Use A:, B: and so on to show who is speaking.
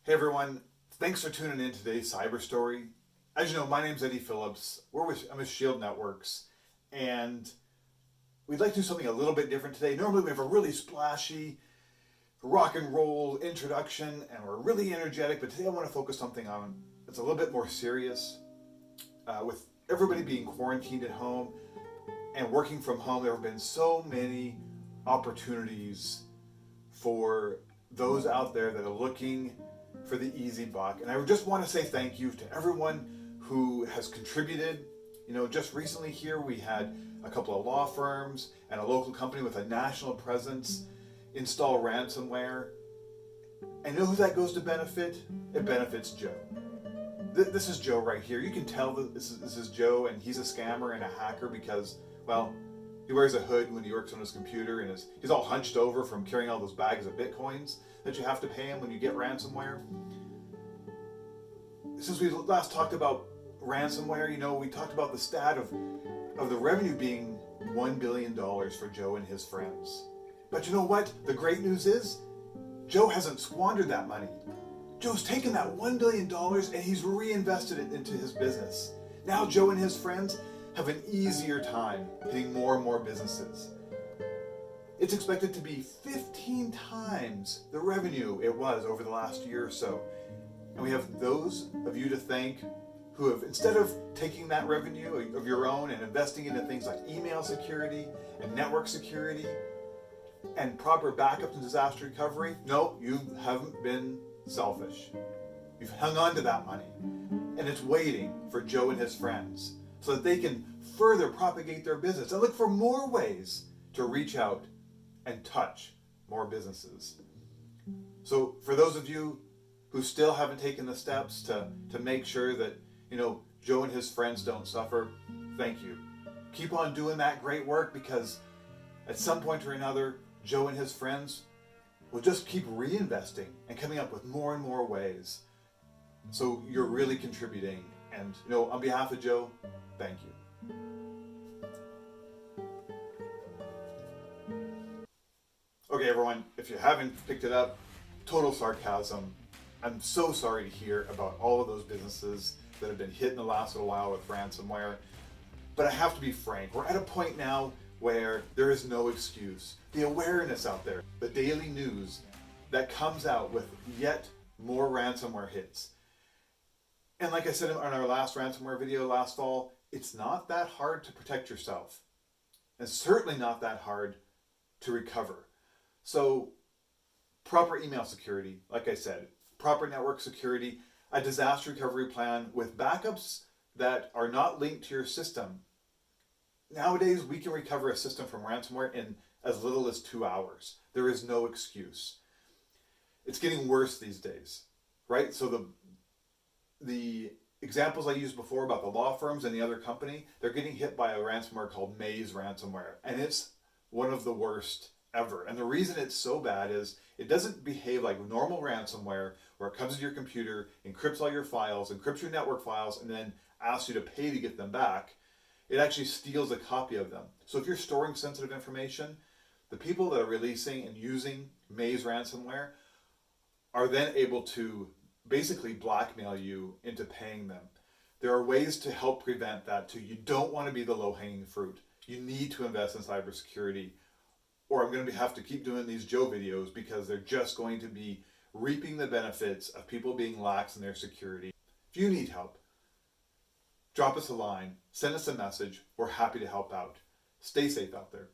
A: Hey everyone, thanks for tuning in to today's cyber story. As you know, my name's Eddie Phillips. I'm with Shield Networks, and we'd like to do something a little bit different today. Normally we have a really splashy rock and roll introduction, and we're really energetic, but today I want to focus something on that's a little bit more serious. With everybody being quarantined at home and working from home, there have been so many opportunities for those out there that are looking for the easy buck. And I just want to say thank you to everyone who has contributed. You know, just recently here we had a couple of law firms and a local company with a national presence install ransomware. And you know who that goes to benefit? It benefits Joe. This is Joe right here. You can tell that this is Joe, and he's a scammer and a hacker because, well, he wears a hood when he works on his computer, and he's all hunched over from carrying all those bags of bitcoins that you have to pay him when you get ransomware. Since we last talked about ransomware, you know, we talked about the stat of the revenue being $1 billion for Joe and his friends. But you know what? The great news is Joe hasn't squandered that money. Joe's taken that $1 billion and he's reinvested it into his business. Now Joe and his friends have an easier time hitting more and more businesses. It's expected to be 15 times the revenue it was over the last year or so. And we have those of you to thank who have, instead of taking that revenue of your own and investing it in things like email security and network security and proper backup and disaster recovery, no, you haven't been selfish. You've hung on to that money, and it's waiting for Joe and his friends so that they can further propagate their business and look for more ways to reach out and touch more businesses. So for those of you who still haven't taken the steps to make sure that, you know, Joe and his friends don't suffer, thank you. Keep on doing that great work, because at some point or another, Joe and his friends will just keep reinvesting and coming up with more and more ways. So you're really contributing. And, you know, on behalf of Joe, thank you. Okay, everyone, if you haven't picked it up, total sarcasm. I'm so sorry to hear about all of those businesses that have been hit in the last little while with ransomware. But I have to be frank, we're at a point now where there is no excuse. The awareness out there, the daily news that comes out with yet more ransomware hits. And like I said on our last ransomware video last fall, it's not that hard to protect yourself. And certainly not that hard to recover. So proper email security, like I said, proper network security, a disaster recovery plan with backups that are not linked to your system. Nowadays, we can recover a system from ransomware in as little as 2 hours. There is no excuse. It's getting worse these days, right? So the examples I used before about the law firms and the other company, they're getting hit by a ransomware called ransomware, and it's one of the worst ever. And the reason it's so bad is it doesn't behave like normal ransomware, where it comes to your computer, encrypts all your files, encrypts your network files, and then asks you to pay to get them back. It actually steals a copy of them. So if you're storing sensitive information, the people that are releasing and using ransomware are then able to basically blackmail you into paying them. There are ways to help prevent that too. You don't want to be the low-hanging fruit. You need to invest in cybersecurity, or I'm going to have to keep doing these Joe videos, because they're just going to be reaping the benefits of people being lax in their security. If you need help, drop us a line, send us a message. We're happy to help out. Stay safe out there.